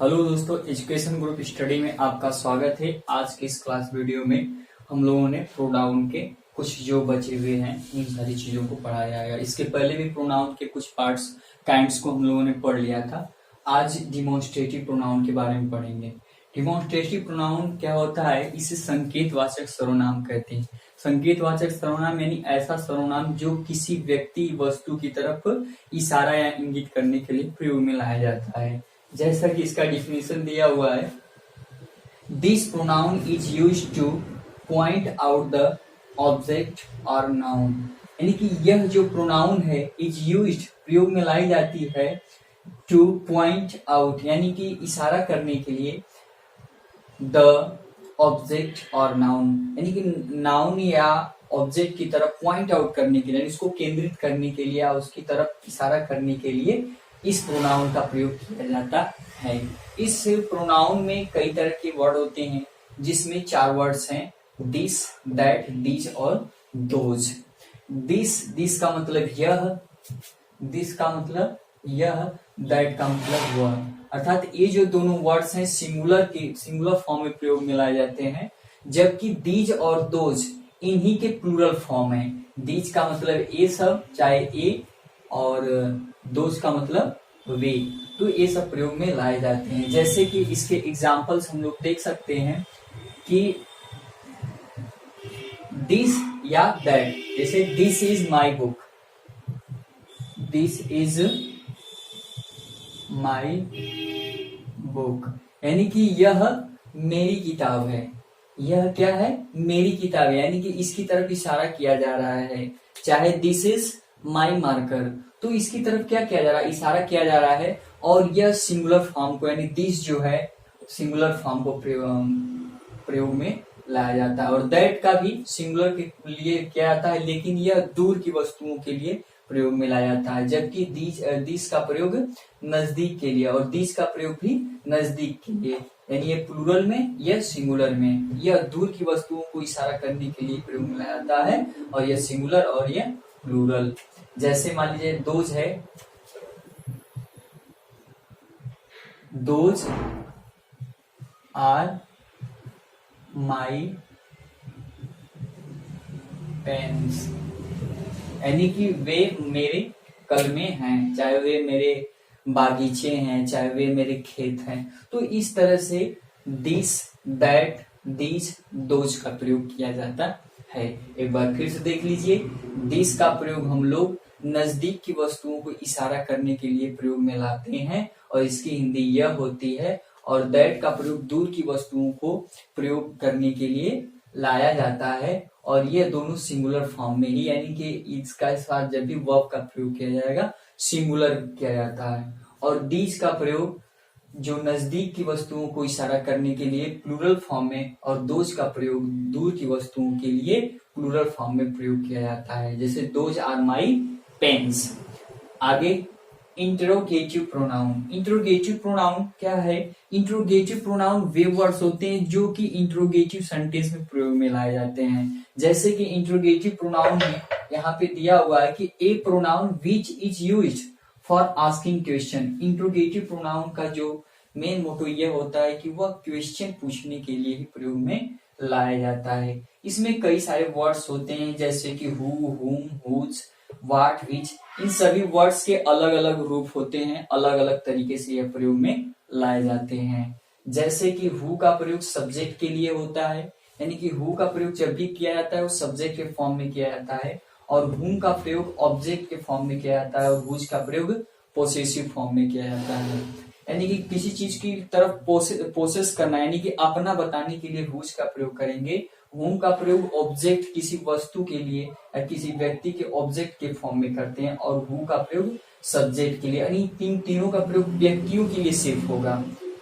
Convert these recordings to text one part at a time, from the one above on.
Hello दोस्तों, education group study में आपका स्वागत है। आज के इस क्लास वीडियो में हम लोगों ने प्रोनाउन के कुछ जो बचे हुए हैं इन सारी चीजों को पढ़ाया है। इसके पहले भी प्रोनाउन के कुछ पार्ट्स काइंड्स को हम लोगों ने पढ़ लिया था। आज डिमॉन्स्ट्रेटिव प्रोनाउन के बारे में पढ़ेंगे। डिमॉन्स्ट्रेटिव प्रोनाउन क्या होता है? इसे संकेतवाचक सर्वनाम कहते हैं। संकेतवाचक सर्वनाम यानी ऐसा सर्वनाम जो किसी व्यक्ति वस्तु की तरफ इशारा या इंगित करने के लिए प्रयोग में लाया जाता है। जैसा कि इसका डिफिनेशन दिया हुआ है, this pronoun is used two point out the object और नाउन। यानी कि यह जो प्रोनाउन है इज यूज्ड प्रयोग में लाई जाती है टू पॉइंट आउट यानी कि इशारा करने के लिए द ऑब्जेक्ट और नाउन यानी कि नाउन या ऑब्जेक्ट की तरफ पॉइंट आउट करने के लिए, इसको केंद्रित करने के लिए या उसकी तरफ इशारा करने के लिए इस प्रोनाउन का प्रयोग किया जाता है। इस प्रोनाउन में कई तरह के वर्ड होते हैं, जिसमें 4 वर्ड्स हैं, दिस, दैट, दीज और दोज। दिस का मतलब यह, दिस का मतलब यह, दैट का मतलब वह। अर्थात ये जो दोनों वर्ड्स हैं सिंगुलर फॉर्म में प्रयोग में लाए जाते हैं, जबकि दीज और दोज इन्हीं के प्लूरल फॉर्म है। दीज का मतलब ये सब, चाहे ए, और दोज का मतलब वे, तो ये सब प्रयोग में लाए जाते हैं। जैसे कि इसके एग्जाम्पल्स हम लोग देख सकते हैं कि दिस या दैट, जैसे this is my book, this is my book यानी कि यह मेरी किताब है। यह क्या है? मेरी किताब है, यानी कि इसकी तरफ इशारा किया जा रहा है। चाहे दिस इज माई मार्कर, तो इसकी तरफ क्या किया जा रहा है? इशारा किया जा रहा है। और यह सिंगुलर फॉर्म को यानी दिस जो है सिंगुलर फॉर्म को प्रयोग में लाया जाता है। और दैट का भी सिंगुलर के लिए किया जाता है, लेकिन यह दूर की वस्तुओं के लिए प्रयोग में लाया जाता है। जबकि दिस का प्रयोग नजदीक के लिए और दिस का प्रयोग भी नजदीक के लिए, यानी ये प्लूरल में, यह सिंगुलर में। यह दूर की वस्तुओं को इशारा करने के लिए प्रयोग में लाया जाता है, और यह सिंगुलर और यह प्लूरल। जैसे मान लीजिए दोज है, दोज आर माई पेन्स, यानी कि वे मेरे कलमें हैं, चाहे वे मेरे बागीचे हैं, चाहे वे मेरे खेत हैं। तो इस तरह से दिस, दैट, दीज, दोज का प्रयोग किया जाता है। एक बार फिर से देख लीजिए, दिस का प्रयोग हम लोग नजदीक की वस्तुओं को इशारा करने के लिए प्रयोग में लाते हैं, और इसकी हिंदी यह होती है। और दैट का प्रयोग दूर की वस्तुओं को प्रयोग करने के लिए लाया जाता है, और ये दोनों सिंगुलर फॉर्म में ही, यानी कि इसका साथ जब भी वर्ब का प्रयोग किया जाएगा सिंगुलर किया जाता है। और दीज का प्रयोग जो नजदीक की वस्तुओं को इशारा करने के लिए प्लूरल फॉर्म में, और दोज का प्रयोग दूर की वस्तुओं के लिए प्लूरल फॉर्म में प्रयोग किया जाता है। जैसे दोज आर माई पेन्स। आगे इंट्रोगेटिव प्रोनाउन। इंट्रोगेटिव प्रोनाउन क्या है? इंट्रोगेटिव प्रोनाउन वे वर्ड्स होते हैं जो कि इंट्रोगेटिव सेंटेंस में प्रयोग में लाए जाते हैं। जैसे कि इंट्रोगेटिव प्रोनाउन में यहाँ पे दिया हुआ है कि a pronoun which is used for asking question. Interrogative pronoun का जो मेन मोटो यह होता है कि वह क्वेश्चन पूछने के लिए ही प्रयोग में लाया जाता है। इसमें कई सारे वर्ड्स होते हैं, जैसे कि हु, हुम, हुज, व्हाट, विच। इन सभी वर्ड्स के अलग अलग रूप होते हैं, अलग अलग तरीके से यह प्रयोग में लाए जाते हैं। जैसे कि हु का प्रयोग सब्जेक्ट के लिए होता है, यानी कि हु का प्रयोग जब भी किया जाता है वो सब्जेक्ट के फॉर्म में किया जाता है, और हुम का प्रयोग ऑब्जेक्ट के फॉर्म में किया जाता है, और हुज का प्रयोग पोसेसिव फॉर्म में किया जाता है। यानी कि किसी चीज की तरफ पोसेस करना, यानी कि अपना बताने के लिए हुज का प्रयोग करेंगे। हुम का प्रयोग ऑब्जेक्ट किसी वस्तु के लिए या किसी व्यक्ति के ऑब्जेक्ट के फॉर्म में करते हैं, और हु का प्रयोग सब्जेक्ट के लिए, यानी तीनों का प्रयोग व्यक्तियों के लिए सिर्फ होगा,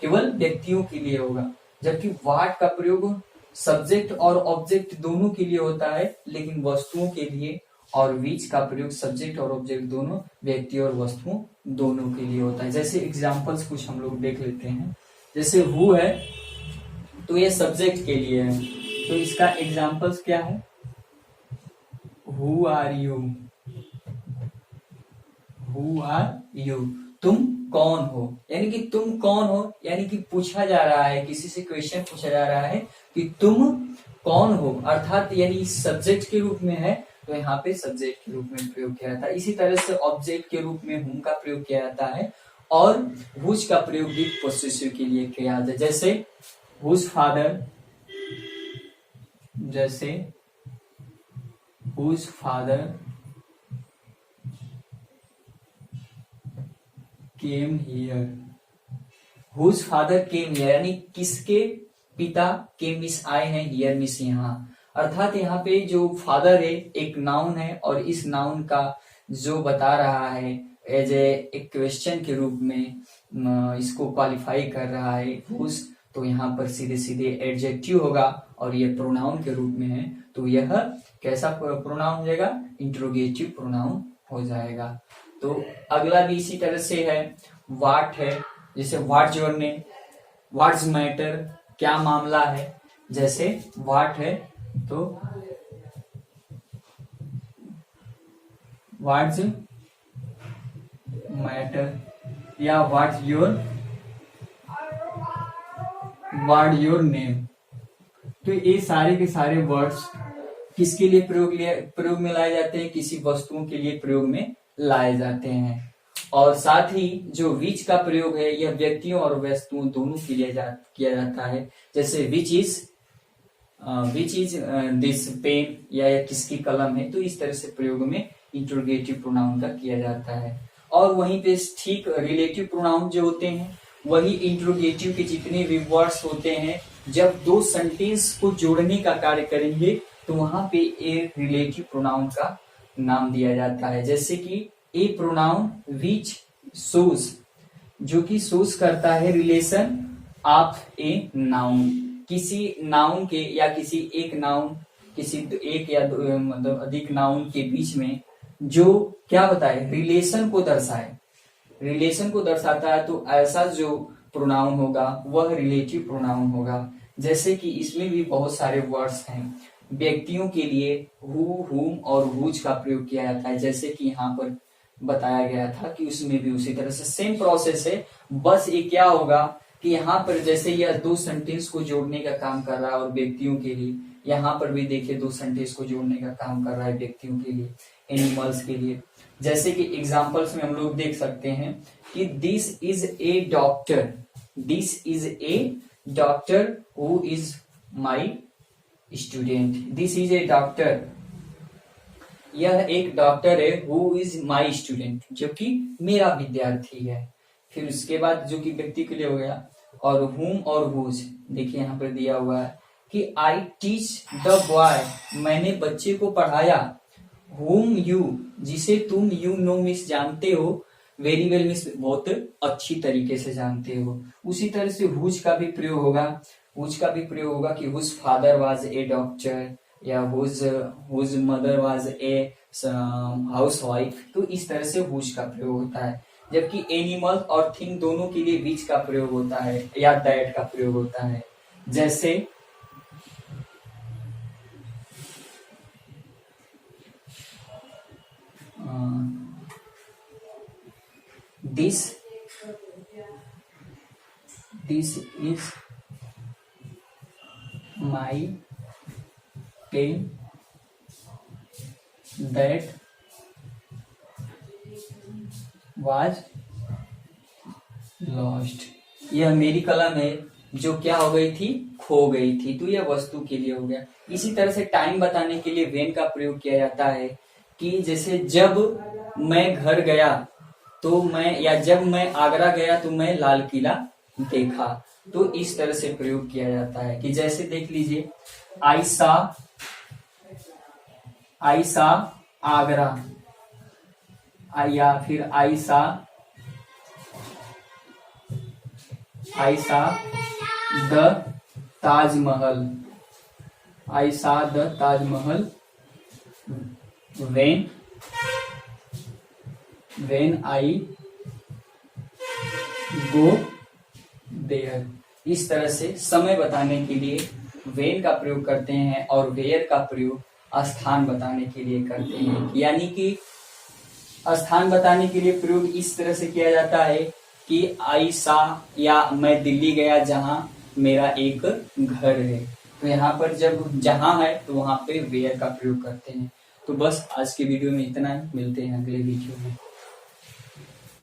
केवल व्यक्तियों के लिए होगा। जबकि व्हाट का प्रयोग सब्जेक्ट और ऑब्जेक्ट दोनों के लिए होता है, लेकिन वस्तुओं के लिए। और विच का प्रयोग सब्जेक्ट और ऑब्जेक्ट दोनों, व्यक्ति और वस्तुओं दोनों के लिए होता है। जैसे एग्जाम्पल्स कुछ हम लोग देख लेते हैं। जैसे हु है तो ये सब्जेक्ट के लिए है, तो इसका एग्जाम्पल्स क्या है? Who are you, who are you, तुम कौन हो, यानी कि तुम कौन हो, यानी कि पूछा जा रहा है, किसी से क्वेश्चन पूछा जा रहा है कि तुम कौन हो, अर्थात यानी सब्जेक्ट के रूप में है तो यहाँ पे सब्जेक्ट के रूप में प्रयोग किया जाता है। इसी तरह से ऑब्जेक्ट के रूप में हुम का प्रयोग किया जाता है और हुज का प्रयोग भी पोसेसिव के लिए किया जाता है। जैसे हुज फादर, जैसे whose father came here, whose father came here, यानी किसके पिता केम मिस आए हैं, हियर मिस यहाँ, अर्थात यहाँ पे जो फादर है एक नाउन है और इस नाउन का जो बता रहा है एज ए क्वेश्चन के रूप में इसको क्वालिफाई कर रहा है हुज, तो यहाँ पर सीधे सीधे एडजेक्टिव होगा और ये प्रोनाउन के रूप में है तो यह कैसा प्रोनाउन हो जाएगा, इंट्रोगेटिव प्रोनाउन हो जाएगा। तो अगला भी इसी तरह से है, व्हाट है, जैसे what's your name, what's matter, क्या मामला है, जैसे व्हाट है तो व्हाट्स मैटर या व्हाट्स योर नेम। तो ये सारे के सारे वर्ड्स किसके लिए प्रयोग में लाए जाते हैं, किसी वस्तुओं के लिए प्रयोग में लाए जाते हैं। और साथ ही जो विच का प्रयोग है यह व्यक्तियों और वस्तुओं दोनों के लिए किया जाता है। जैसे विच इज दिस पेन, या किसकी कलम है, तो इस तरह से प्रयोग में इंट्रोगेटिव प्रोनाउन का किया जाता है। और वहीं पे ठीक रिलेटिव प्रोनाउन जो होते हैं वही इंट्रोगेटिव के जितने भी वर्ड्स होते हैं जब दो सेंटेंस को जोड़ने का कार्य करेंगे तो वहां पे ए रिलेटिव प्रोनाउन का नाम दिया जाता है। जैसे कि ए प्रोनाउन विच शोज, जो कि शोज करता है रिलेशन ऑफ ए नाउन, किसी नाउन के या किसी एक नाउन, किसी एक या मतलब अधिक नाउन के बीच में जो क्या बताए, रिलेशन को दर्शाए, रिलेशन को दर्शाता है तो ऐसा जो प्रोनाउन होगा वह रिलेटिव प्रोनाउन होगा। जैसे कि इसमें भी बहुत सारे वर्ड्स हैं, व्यक्तियों के लिए हु, हुम और हुज का प्रयोग किया जाता है, जैसे कि यहाँ पर बताया गया था कि उसमें भी उसी तरह से सेम प्रोसेस है। बस ये क्या होगा कि यहाँ पर जैसे यह दो सेंटेंस को जोड़ने का काम कर रहा है और व्यक्तियों के लिए, यहाँ पर भी देखिए दो सेंटेंस को जोड़ने का काम कर रहा है व्यक्तियों के लिए, एनिमल्स के लिए। जैसे कि एग्जांपल्स में हम लोग देख सकते हैं कि this is a doctor, this is a doctor who is my student, this is a doctor, यह एक डॉक्टर है, हु इज माई स्टूडेंट, जो कि मेरा विद्यार्थी है। फिर उसके बाद जो कि व्यक्ति के लिए हो गया, और हुम और हुज देखिए यहाँ पर दिया हुआ है कि आई टीच द बॉय, मैंने बच्चे को पढ़ाया, हुम यू, जिसे तुम यू नो मिस जानते हो, वेरी वेल मिस बहुत अच्छी तरीके से जानते हो। उसी तरह से हुज का भी प्रयोग होगा, हुज का भी प्रयोग होगा कि whose father was a doctor या whose mother was a housewife, तो इस तरह से हुज का प्रयोग होता है। जबकि एनिमल और थिंग दोनों के लिए विच का प्रयोग होता है या दैट का प्रयोग होता है। जैसे this is my pen, that was lost, यह मेरी कलम है जो क्या हो गई थी, खो गई थी, तो यह वस्तु के लिए हो गया। इसी तरह से टाइम बताने के लिए वेन का प्रयोग किया जाता है कि जैसे जब मैं घर गया तो मैं, या जब मैं आगरा गया तो मैं लाल किला देखा, तो इस तरह से प्रयोग किया जाता है। कि जैसे देख लीजिए आई सा आगरा, या फिर आई सा द ताजमहल, आई सा the Taj Mahal when I go there। इस तरह से समय बताने के लिए when का प्रयोग करते हैं और where का प्रयोग स्थान बताने के लिए करते हैं। यानी कि स्थान बताने के लिए प्रयोग इस तरह से किया जाता है कि आई सा, या मैं दिल्ली गया जहां मेरा एक घर है। तो यहाँ पर जब जहां है तो वहां पे वेयर का प्रयोग करते हैं। तो बस आज के वीडियो में इतना ही, मिलते हैं अगले वीडियो में।